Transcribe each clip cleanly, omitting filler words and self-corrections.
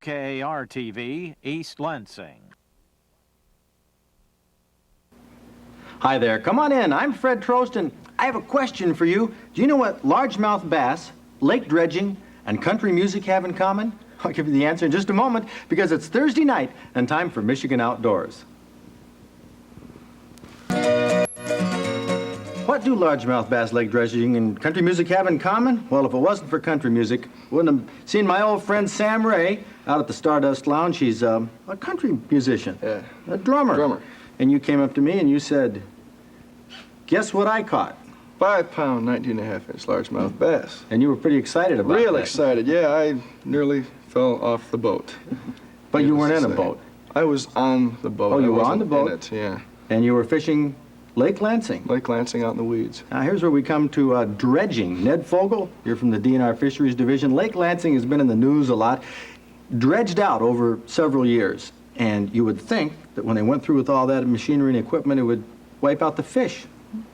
KRTV, East Lansing. Hi there, come on in. I'm Fred Trost, and I have a question for you. Do you know what largemouth bass, lake dredging, and country music have in common? I'll give you the answer in just a moment, because it's Thursday night and time for Michigan Outdoors. What do largemouth bass, lake dredging, and country music have in common? Well, if it wasn't for country music, wouldn't have seen my old friend Sam Ray out at the Stardust Lounge. He's a country musician, a drummer. And you came up to me and you said, guess what I caught? 5-pound, 19.5-inch largemouth bass. And you were pretty excited about it. Real excited, yeah. I nearly fell off the boat. But you weren't in a boat. I was on the boat. Oh, you were on the boat? In it, yeah. And you were fishing Lake Lansing? Lake Lansing out in the weeds. Now, here's where we come to dredging. Ned Fogel, you're from the DNR Fisheries Division. Lake Lansing has been in the news a lot. Dredged out over several years. And you would think that when they went through with all that machinery and equipment, it would wipe out the fish.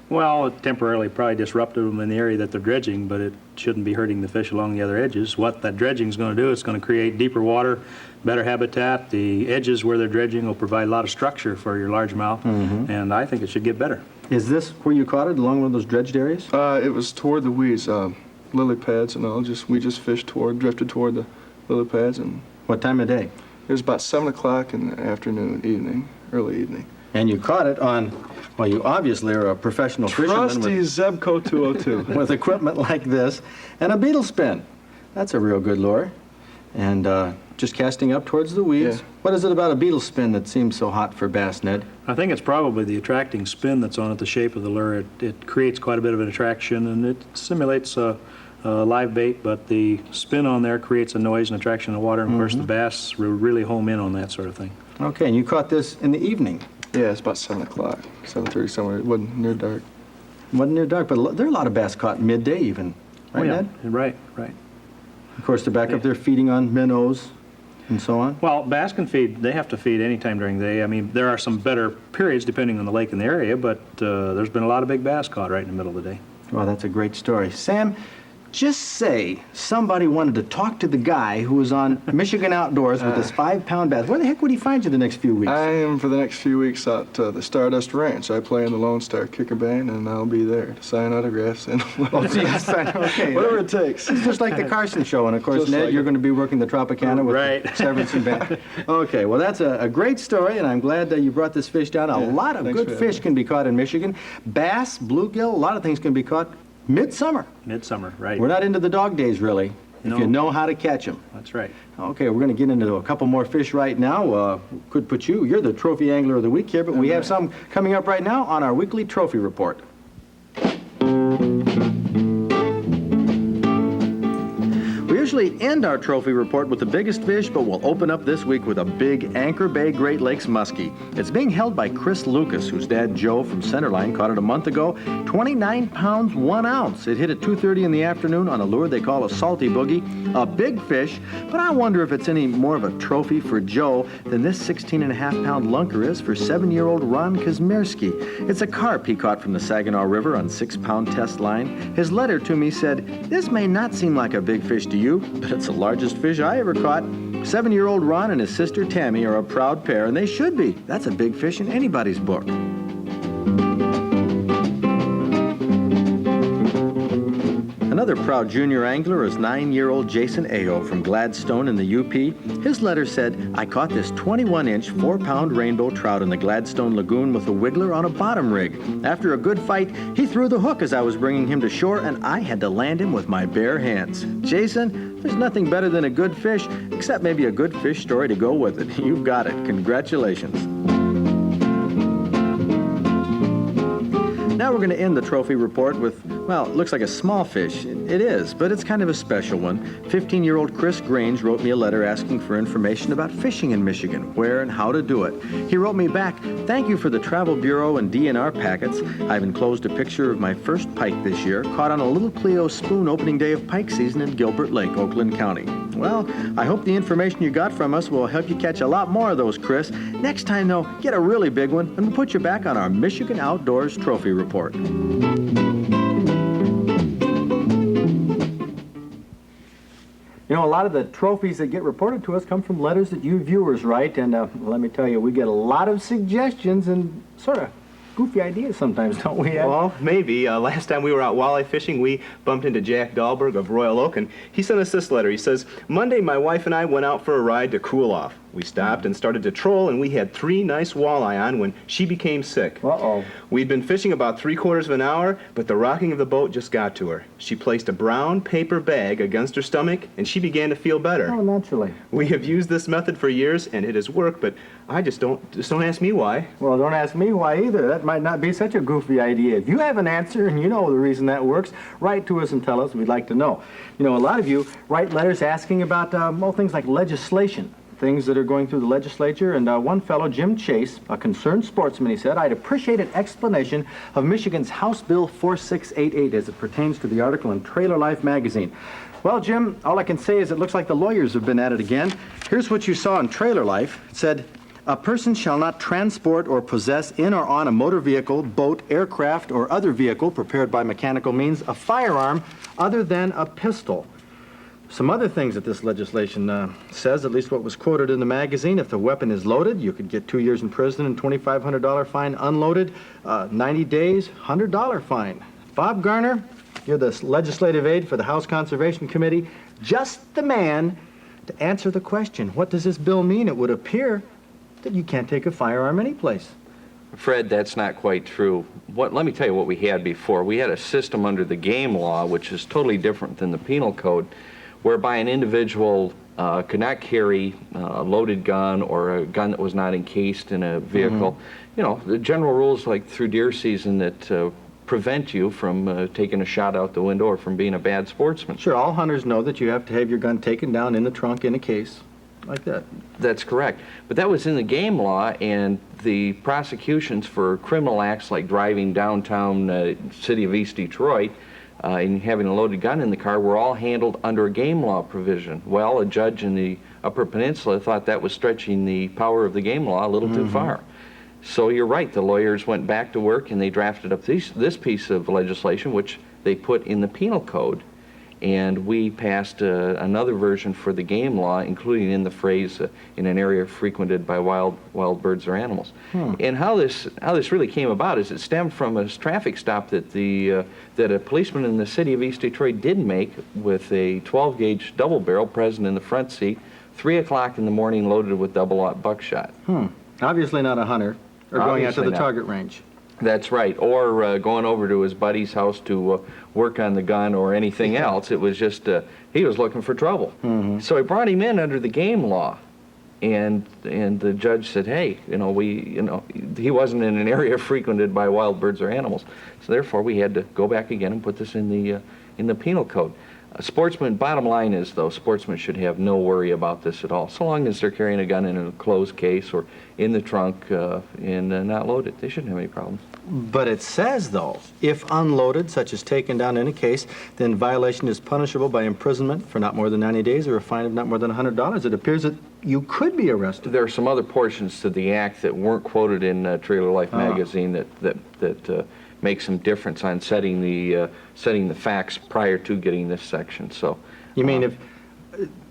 Well, it temporarily probably disrupted them in the area that they're dredging, but it shouldn't be hurting the fish along the other edges. What that dredging is going to do, it's going to create deeper water, better habitat. The edges where they're dredging will provide a lot of structure for your largemouth, and I think it should get better. Is this where you caught it, along one of those dredged areas? It was toward the weeds, lily pads and all. We just drifted toward the lily pads. And what time of day? It was about 7 o'clock in the afternoon, early evening. And you caught it on, well, you obviously are a professional fisherman. Trusty Zebco 202. With equipment like this and a beetle spin. That's a real good lure. And just casting up towards the weeds. Yeah. What is it about a beetle spin that seems so hot for bass, Ned? I think it's probably the attracting spin that's on it, the shape of the lure. It creates quite a bit of an attraction, and it simulates live bait, but the spin on there creates a noise and attraction in the water, and of course the bass really home in on that sort of thing. Okay, and you caught this in the evening? Yeah, it's about 7 o'clock, 7:30 somewhere. It wasn't near dark. It wasn't near dark, but there are a lot of bass caught midday even. Right, Ned? Right. Of course, they're back up there feeding on minnows and so on. Well, bass can feed, they have to feed anytime during the day. I mean, there are some better periods depending on the lake and the area, but there's been a lot of big bass caught right in the middle of the day. Well, that's a great story. Sam, just say somebody wanted to talk to the guy who was on Michigan Outdoors with his 5-pound bass. Where the heck would he find you the next few weeks? I am for the next few weeks at the Stardust Ranch. I play in the Lone Star Kicker Band, and I'll be there to sign autographs and okay. Whatever it takes. It's just like the Carson Show, and of course, Just Ned, like you're going to be working the Tropicana with the Severance Band. Okay, well, that's a great story, and I'm glad that you brought this fish down. A lot of good fish can be caught in Michigan. Bass, bluegill, a lot of things can be caught midsummer. Midsummer, right. We're not into the dog days, really, if you know how to catch them. That's right. Okay, we're going to get into a couple more fish right now. Could put you're the Trophy Angler of the Week here, but we have some coming up right now on our weekly trophy report. We usually end our trophy report with the biggest fish, but we'll open up this week with a big Anchor Bay Great Lakes muskie. It's being held by Chris Lucas, whose dad Joe from Centerline caught it a month ago. 29 pounds, 1 ounce. It hit at 2:30 in the afternoon on a lure they call a salty boogie. A big fish, but I wonder if it's any more of a trophy for Joe than this 16.5-pound lunker is for 7-year-old Ron Kazmierski. It's a carp he caught from the Saginaw River on 6-pound test line. His letter to me said, "This may not seem like a big fish to you, but it's the largest fish I ever caught." 7-year-old Ron and his sister Tammy are a proud pair, and they should be. That's a big fish in anybody's book. Another proud junior angler is 9-year-old Jason Ayo from Gladstone in the UP. His letter said, "I caught this 21-inch, 4-pound rainbow trout in the Gladstone Lagoon with a wiggler on a bottom rig. After a good fight, he threw the hook as I was bringing him to shore, and I had to land him with my bare hands." Jason, there's nothing better than a good fish, except maybe a good fish story to go with it. You've got it. Congratulations. Now we're going to end the trophy report with, well, it looks like a small fish. It is, but it's kind of a special one. 15-year-old Chris Grange wrote me a letter asking for information about fishing in Michigan, where and how to do it. He wrote me back, "Thank you for the Travel Bureau and DNR packets. I've enclosed a picture of my first pike this year, caught on a little Cleo spoon opening day of pike season in Gilbert Lake, Oakland County." Well, I hope the information you got from us will help you catch a lot more of those, Chris. Next time, though, get a really big one, and we'll put you back on our Michigan Outdoors Trophy Report. You know, a lot of the trophies that get reported to us come from letters that you viewers write, and let me tell you, we get a lot of suggestions and sort of goofy ideas sometimes, don't we, Ed? Well, maybe. Last time we were out walleye fishing, we bumped into Jack Dahlberg of Royal Oak, and he sent us this letter. He says, Monday, my wife and I went out for a ride to cool off. We stopped and started to troll, and we had 3 nice walleye on when she became sick. Uh-oh. We'd been fishing about 3/4 of an hour, but the rocking of the boat just got to her. She placed a brown paper bag against her stomach, and she began to feel better. Oh, naturally. We have used this method for years, and it has worked, but just don't ask me why. Well, don't ask me why either. That might not be such a goofy idea. If you have an answer and you know the reason that works, write to us and tell us. We'd like to know. You know, a lot of you write letters asking about, things like legislation, things that are going through the legislature. And one fellow, Jim Chase, a concerned sportsman, he said, I'd appreciate an explanation of Michigan's House Bill 4688 as it pertains to the article in Trailer Life magazine. Well, Jim, all I can say is it looks like the lawyers have been at it again. Here's what you saw in Trailer Life. It said, a person shall not transport or possess in or on a motor vehicle, boat, aircraft, or other vehicle prepared by mechanical means a firearm other than a pistol. Some other things that this legislation says, at least what was quoted in the magazine, if the weapon is loaded, you could get 2 years in prison and $2,500 fine. Unloaded, 90 days, $100 fine. Bob Garner, you're the legislative aide for the House Conservation Committee. Just the man to answer the question, what does this bill mean? It would appear that you can't take a firearm anyplace. Fred, that's not quite true. Let me tell you what we had before. We had a system under the game law, which is totally different than the penal code, whereby an individual could not carry a loaded gun or a gun that was not encased in a vehicle. Mm-hmm. You know, the general rules like through deer season that prevent you from taking a shot out the window or from being a bad sportsman. Sure, all hunters know that you have to have your gun taken down in the trunk in a case. Like that. That's correct. But that was in the game law, and the prosecutions for criminal acts like driving downtown city of East Detroit and having a loaded gun in the car were all handled under a game law provision. Well, a judge in the Upper Peninsula thought that was stretching the power of the game law a little too far. So you're right, the lawyers went back to work and they drafted up this piece of legislation, which they put in the penal code. And we passed another version for the game law, including in the phrase in an area frequented by wild birds or animals. And how this really came about is it stemmed from a traffic stop that that a policeman in the city of East Detroit did make with a 12-gauge double barrel present in the front seat, 3 o'clock in the morning, loaded with double-aught buckshot. Obviously not a hunter or going out to Obviously the not. target range. That's right, or going over to his buddy's house to work on the gun or anything else. It was just, he was looking for trouble. So he brought him in under the game law, and the judge said, hey, he wasn't in an area frequented by wild birds or animals, so therefore we had to go back again and put this in the penal code. Bottom line is, though, sportsmen should have no worry about this at all. So long as they're carrying a gun in a closed case or in the trunk and not loaded, they shouldn't have any problems. But it says, though, if unloaded, such as taken down in a case, then violation is punishable by imprisonment for not more than 90 days or a fine of not more than $100. It appears that you could be arrested. There are some other portions to the act that weren't quoted in Trailer Life magazine that make some difference on setting the facts prior to getting this section. So You mean if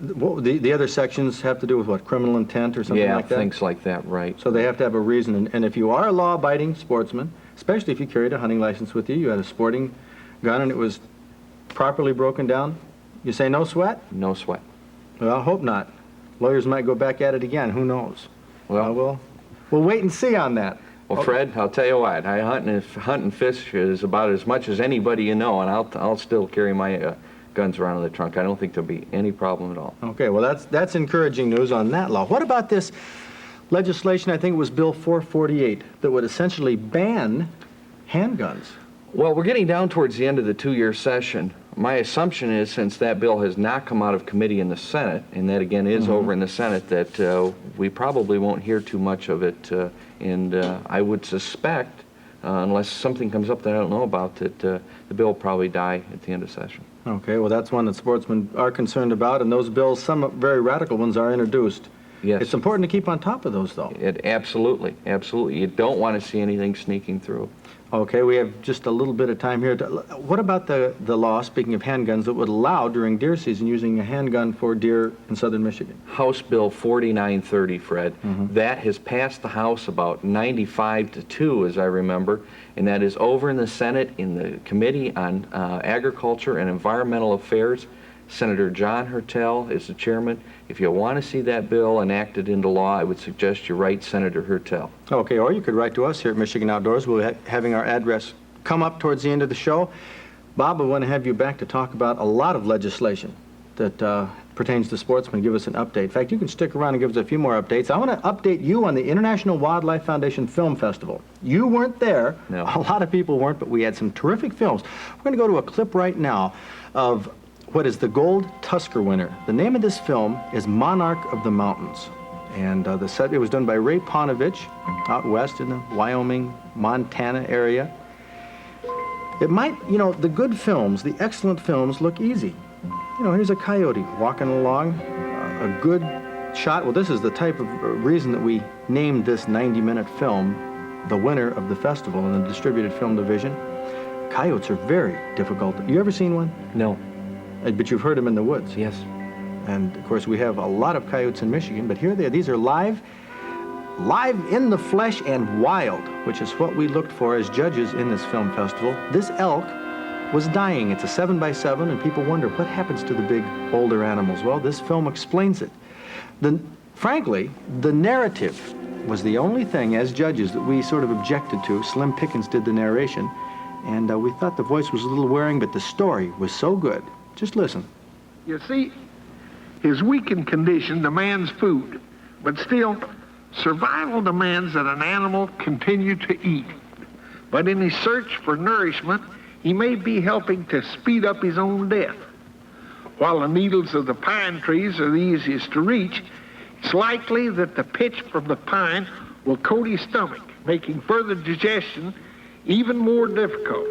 the other sections have to do with what, criminal intent or something like that? Yeah, things like that, right. So they have to have a reason. And if you are a law-abiding sportsman, especially if you carried a hunting license with you, you had a sporting gun and it was properly broken down, you say no sweat? No sweat. Well, I hope not. Lawyers might go back at it again. Who knows? Well, we'll wait and see on that. Well, Fred, I'll tell you what, I hunt and fish is about as much as anybody you know, and I'll still carry my guns around in the trunk. I don't think there'll be any problem at all. Okay, well, that's encouraging news on that law. What about this legislation, I think it was Bill 448, that would essentially ban handguns? Well, we're getting down towards the end of the 2-year session. My assumption is, since that bill has not come out of committee in the Senate, and that again is over in the Senate, that we probably won't hear too much of it. And I would suspect, unless something comes up that I don't know about, that the bill will probably die at the end of session. Okay, well, that's one that sportsmen are concerned about, and those bills, some very radical ones, are introduced. Yes. It's important to keep on top of those, though. Absolutely, absolutely. You don't want to see anything sneaking through. Okay, we have just a little bit of time here. What about the law, speaking of handguns, that would allow during deer season using a handgun for deer in southern Michigan? House Bill 4930, Fred. That has passed the House about 95-2, as I remember, and that is over in the Senate in the Committee on Agriculture and Environmental Affairs. Senator John Hertel is the chairman. If you want to see that bill enacted into law, I would suggest you write Senator Hertel. Okay, or you could write to us here at Michigan Outdoors. We'll be having our address come up towards the end of the show. Bob, I want to have you back to talk about a lot of legislation that pertains to sportsmen. Give us an update. In fact, you can stick around and give us a few more updates. I want to update you on the International Wildlife Foundation Film Festival. You weren't there. No. A lot of people weren't, but we had some terrific films. We're going to go to a clip right now of what is the Gold Tusker winner. The name of this film is Monarch of the Mountains. And it was done by Ray Ponovich out west in the Wyoming, Montana area. It might, the good films, the excellent films look easy. Here's a coyote walking along, a good shot. Well, this is the type of reason that we named this 90-minute film the winner of the festival in the distributed film division. Coyotes are very difficult. You ever seen one? No. But you've heard them in the woods. Yes. And, of course, we have a lot of coyotes in Michigan, but here they are. These are live in the flesh and wild, which is what we looked for as judges in this film festival. This elk was dying. It's a 7x7, and people wonder what happens to the big, older animals. Well, this film explains it. Frankly, the narrative was the only thing, as judges, that we sort of objected to. Slim Pickens did the narration, and we thought the voice was a little wearing, but the story was so good. Just listen. You see, his weakened condition demands food, but still, survival demands that an animal continue to eat. But in his search for nourishment, he may be helping to speed up his own death. While the needles of the pine trees are the easiest to reach, it's likely that the pitch from the pine will coat his stomach, making further digestion even more difficult.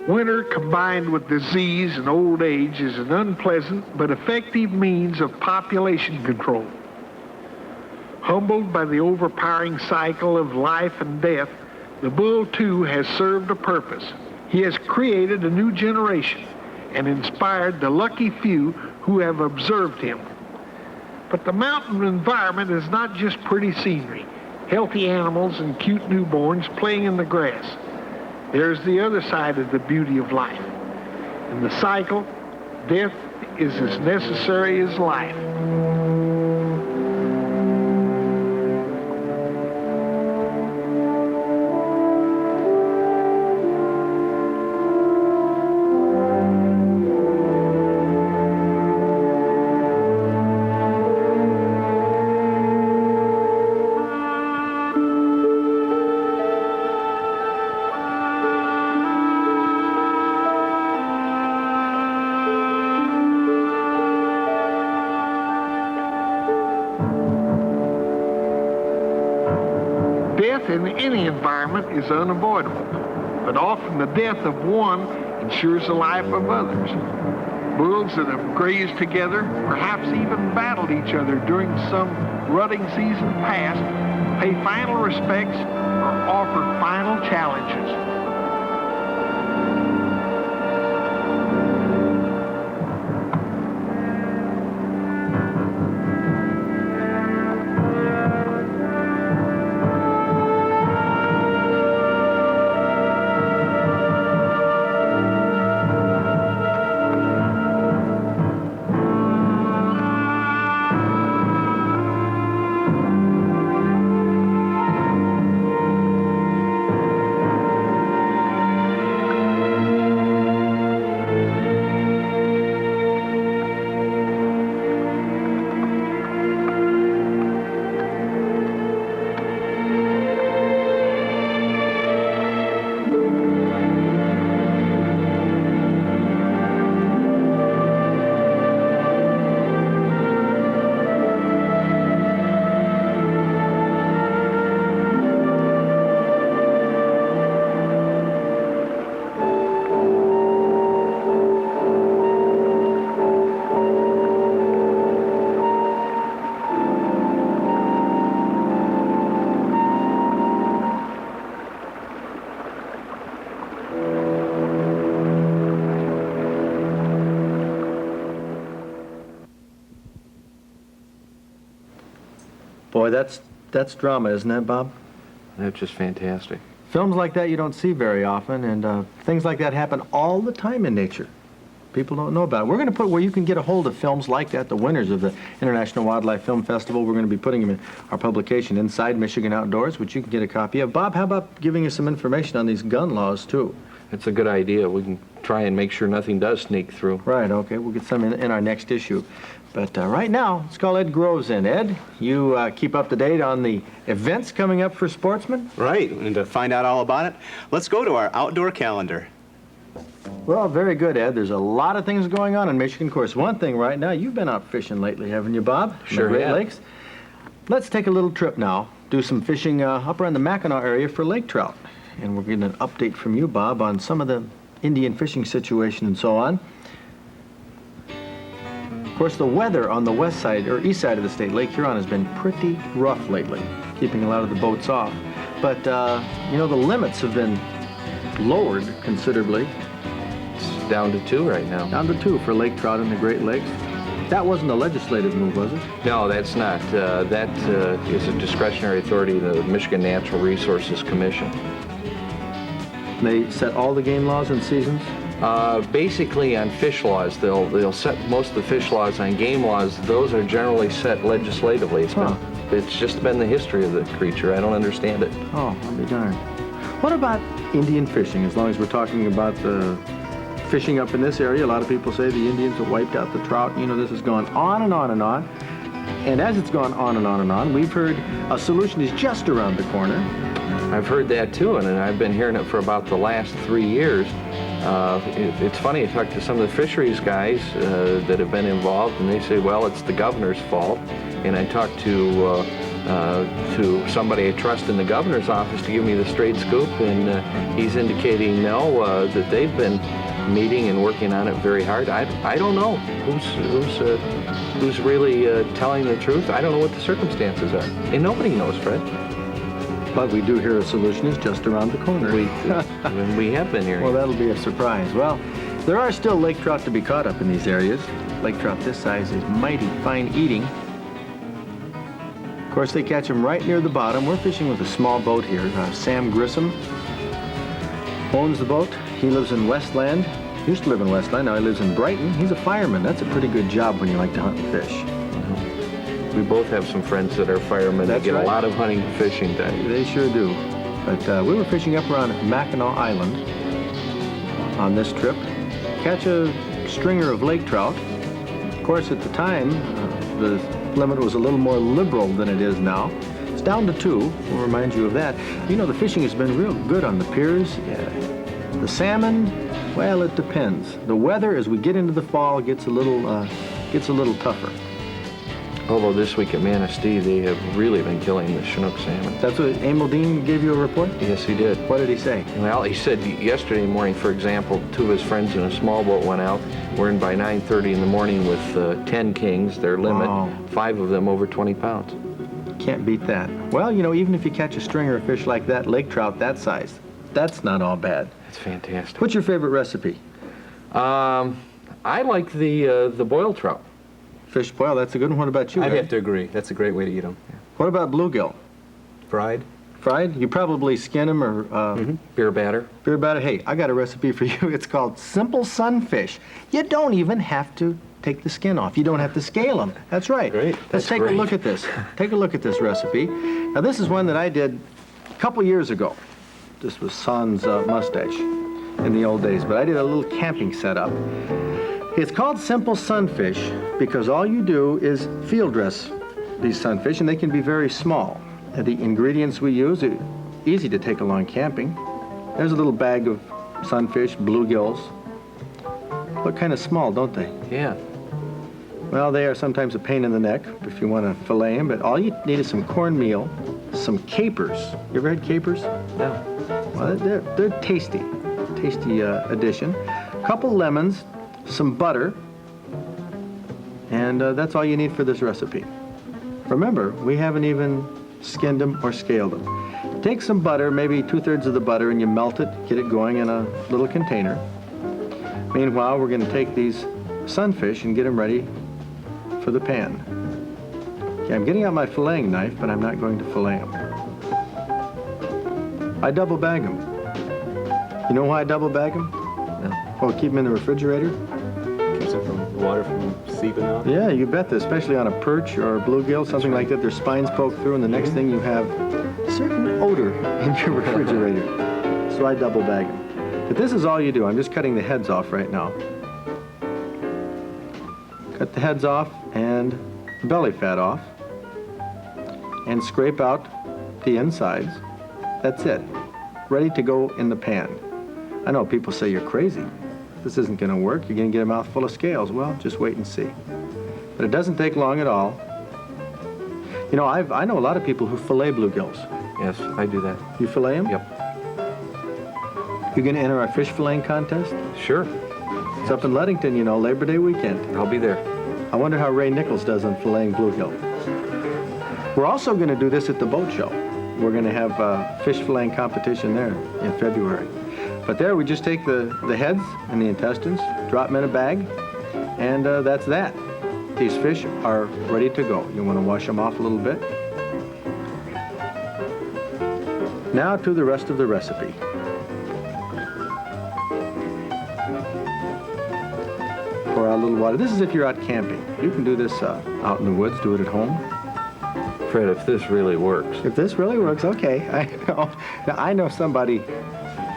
Winter combined with disease and old age is an unpleasant but effective means of population control. Humbled by the overpowering cycle of life and death, the bull too has served a purpose. He has created a new generation and inspired the lucky few who have observed him. But the mountain environment is not just pretty scenery, healthy animals and cute newborns playing in the grass. There's the other side of the beauty of life. In the cycle, death is as necessary as life. Death in any environment is unavoidable, but often the death of one ensures the life of others. Bulls that have grazed together, perhaps even battled each other during some rutting season past, pay final respects or offer final challenges. Boy, that's drama, isn't that, Bob? That's just fantastic. Films like that you don't see very often, and things like that happen all the time in nature. People don't know about it. We're going to put where you can get a hold of films like that, the winners of the International Wildlife Film Festival. We're going to be putting them in our publication, Inside Michigan Outdoors, which you can get a copy of. Bob, how about giving us some information on these gun laws, too? It's a good idea. We can try and make sure nothing does sneak through. Right, okay. We'll get some in our next issue. But right now, let's call Ed Groves in. Ed, you keep up to date on the events coming up for sportsmen? Right, and to find out all about it, let's go to our outdoor calendar. Well, very good, Ed. There's a lot of things going on in Michigan. Of course, one thing right now, you've been out fishing lately, haven't you, Bob? Sure in the Great have. Lakes. Let's take a little trip now, do some fishing up around the Mackinac area for lake trout. And we're getting an update from you, Bob, on some of the Indian fishing situation and so on. Of course, the weather on the west side, or east side of the state, Lake Huron, has been pretty rough lately, keeping a lot of the boats off. But, you know, the limits have been lowered considerably. It's down to 2 right now. Down to 2 for lake trout in the Great Lakes. That wasn't a legislative move, was it? No, that's not. That is a discretionary authority of the Michigan Natural Resources Commission. They set all the game laws and seasons? Basically on fish laws, they'll set most of the fish laws. On game laws, those are generally set legislatively. It's just been the history of the creature. I don't understand it. Oh, I'll be darned. What about Indian fishing? As long as we're talking about the fishing up in this area, a lot of people say the Indians have wiped out the trout. You know, this has gone on and on and on. And as it's gone on and on and on, we've heard a solution is just around the corner. I've heard that too, and I've been hearing it for about the last 3 years. It's funny, I talked to some of the fisheries guys that have been involved, and they say, well, it's the governor's fault. And I talked to somebody I trust in the governor's office to give me the straight scoop, and he's indicating no, that they've been meeting and working on it very hard. I don't know who's really telling the truth. I don't know what the circumstances are, and nobody knows, Fred. But we do hear a solution is just around the corner. We have been hearing. Well, that'll be a surprise. Well, there are still lake trout to be caught up in these areas. Lake trout this size is mighty fine eating. Of course, they catch them right near the bottom. We're fishing with a small boat here. Sam Grissom owns the boat. He lives in Westland. Used to live in Westland. Now he lives in Brighton. He's a fireman. That's a pretty good job when you like to hunt and fish. We both have some friends that are firemen. That's they get right. a lot of hunting and fishing done. They sure do. But we were fishing up around Mackinac Island on this trip. Catch a stringer of lake trout. Of course, at the time, the limit was a little more liberal than it is now. It's down to 2. We'll remind you of that. You know, the fishing has been real good on the piers. The salmon, well, it depends. The weather, as we get into the fall, gets a little tougher. Although this week at Manistee, they have really been killing the Chinook salmon. That's what Emil Dean gave you a report? Yes, he did. What did he say? Well, he said yesterday morning, for example, 2 of his friends in a small boat went out. Were in by 9:30 in the morning with 10 kings, their limit. Wow. 5 of them over 20 pounds. Can't beat that. Well, you know, even if you catch a stringer of fish like that, lake trout that size, that's not all bad. That's fantastic. What's your favorite recipe? I like the boiled trout. Fish boil, that's a good one. What about you, I'd Ed? have to agree. That's a great way to eat them. What about bluegill? Fried? Fried? You probably skin them or Beer batter. beer batter. Hey, I got a recipe for you. It's called Simple Sunfish. You don't even have to take the skin off. You don't have to scale them. That's right. Great. Let's That's take a great. look at this. Take a look at this recipe. Now, this is one that I did a couple years ago. This was Son's mustache in the old days, but I did a little camping setup. It's called Simple Sunfish because all you do is field dress these sunfish, and they can be very small. And the ingredients we use are easy to take along camping. There's a little bag of sunfish, bluegills. Look kind of small, don't they? Yeah. Well, they are sometimes a pain in the neck if you want to fillet them, but all you need is some cornmeal, some capers. You ever had capers? No. Well, they're tasty addition. A couple lemons, some butter, and that's all you need for this recipe. Remember, we haven't even skinned them or scaled them. Take some butter, maybe 2/3 of the butter, and you melt it, get it going in a little container. Meanwhile, we're going to take these sunfish and get them ready for the pan. Okay, I'm getting out my filleting knife, but I'm not going to fillet them. I double bag them. You know why I double bag them? No. Oh, keep them in the refrigerator? Keeps it from water from seeping out. Yeah, you bet, especially on a perch or a bluegill, something like that. Their spines poke through, and the next thing you have a certain odor in your refrigerator. So I double bag them. But this is all you do. I'm just cutting the heads off right now. Cut the heads off and the belly fat off. And scrape out the insides. That's it. Ready to go in the pan. I know people say you're crazy. This isn't going to work. You're going to get a mouthful of scales. Well, just wait and see. But it doesn't take long at all. You know, I know a lot of people who fillet bluegills. Yes, I do that. You fillet them? Yep. You going to enter our fish filleting contest? Sure. It's up in Ludington, you know, Labor Day weekend. I'll be there. I wonder how Ray Nichols does on filleting bluegill. We're also going to do this at the boat show. We're going to have a fish filleting competition there in February. But there we just take the heads and the intestines, drop them in a bag, and that's that. These fish are ready to go. You want to wash them off a little bit. Now to the rest of the recipe. Pour out a little water. This is if you're out camping. You can do this out in the woods, do it at home. Fred, if this really works. If this really works, okay. I know. Now, I know somebody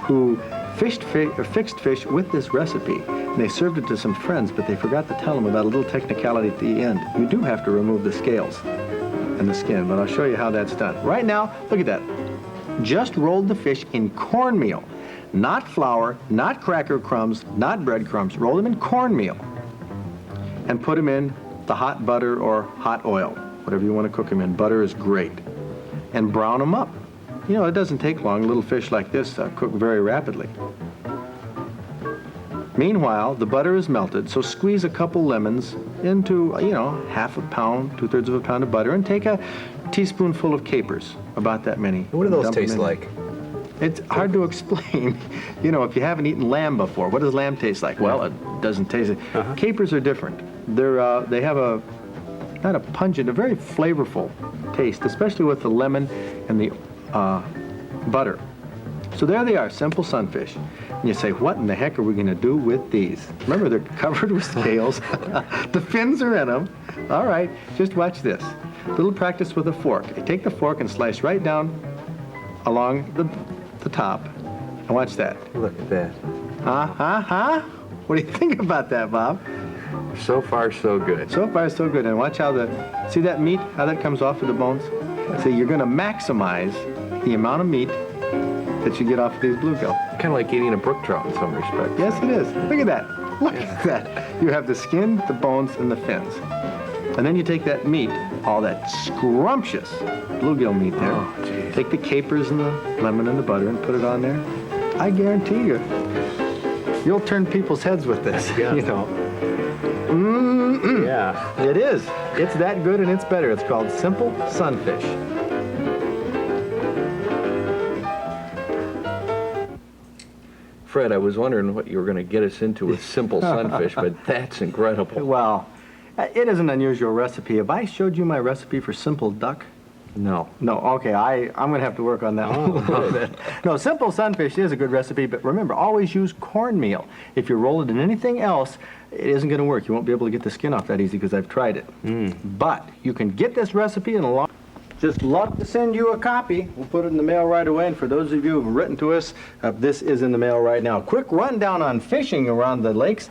who fixed fish with this recipe, and they served it to some friends, but they forgot to tell them about a little technicality at the end. You do have to remove the scales and the skin, but I'll show you how that's done. Right now, look at that. Just rolled the fish in cornmeal. Not flour, not cracker crumbs, not breadcrumbs. Roll them in cornmeal and put them in the hot butter or hot oil, whatever you want to cook them in. Butter is great. And brown them up. You know, it doesn't take long. Little fish like this cook very rapidly. Meanwhile, the butter is melted, so squeeze a couple lemons into, you know, half a pound, 2/3 of a pound of butter, and take a teaspoonful of capers, about that many. What do those Dump 'em taste in. like? It's hard to explain. You know, if you haven't eaten lamb before, what does lamb taste like? Well, it doesn't taste it. Capers are different. They have a, not a pungent, a very flavorful taste, especially with the lemon and the butter. So there they are, simple sunfish. And you say, what in the heck are we going to do with these? Remember, they're covered with scales. The fins are in them. All right, just watch this. A little practice with a fork. You take the fork and slice right down along the top. And watch that. Look at that. What do you think about that, Bob? So far, so good. So far, so good. And watch how see that meat, how that comes off of the bones? See, you're going to maximize the amount of meat that you get off of these bluegill. Kind of like eating a brook trout in some respects. Yes, it is. Look at that. Look at that. You have the skin, the bones, and the fins. And then you take that meat, all that scrumptious bluegill meat there, take the capers and the lemon and the butter and put it on there. I guarantee you'll turn people's heads with this, Yeah. you know. Yeah. It is. It's that good and it's better. It's called Simple Sunfish. Fred, I was wondering what you were going to get us into with simple sunfish, but that's incredible. Well, it is an unusual recipe. Have I showed you my recipe for simple duck? No. No, okay, I'm going to have to work on that one a little bit. No, simple sunfish is a good recipe, but remember, always use cornmeal. If you roll it in anything else, it isn't going to work. You won't be able to get the skin off that easy because I've tried it. But you can get this recipe in a long... Just love to send you a copy. We'll put it in the mail right away. And for those of you who have written to us, this is in the mail right now. Quick rundown on fishing around the lakes.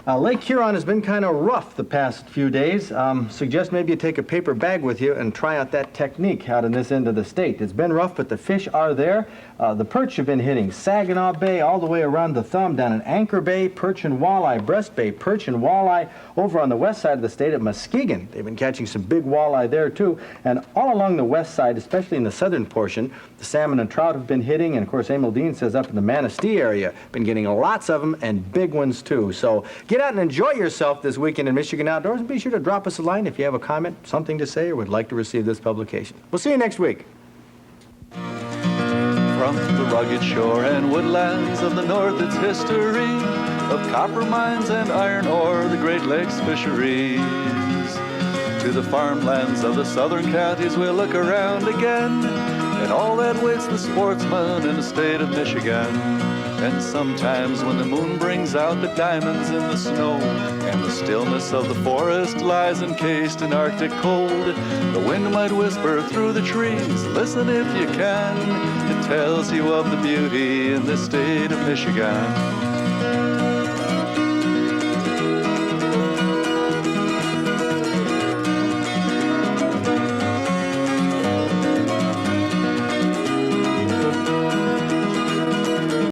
Lake Huron has been kind of rough the past few days. Suggest maybe you take a paper bag with you and try out that technique out in this end of the state. It's been rough, but the fish are there. The perch have been hitting Saginaw Bay all the way around the thumb, down in Anchor Bay, perch and walleye, Breast Bay, perch and walleye over on the west side of the state at Muskegon. They've been catching some big walleye there too. And all along the west side, especially in the southern portion, the salmon and trout have been hitting. And of course, Emil Dean says up in the Manistee area, been getting lots of them and big ones too. So get out and enjoy yourself this weekend in Michigan Outdoors, and be sure to drop us a line if you have a comment, something to say, or would like to receive this publication. We'll see you next week. From the rugged shore and woodlands of the north, its history of copper mines and iron ore, the Great Lakes fisheries. To To the farmlands of the southern counties we'll look around again, and all that waits the sportsman in the state of Michigan. And sometimes when the moon brings out the diamonds in the snow, and the stillness of the forest lies encased in Arctic cold, the wind might whisper through the trees, listen if you can, it tells you of the beauty in the state of Michigan.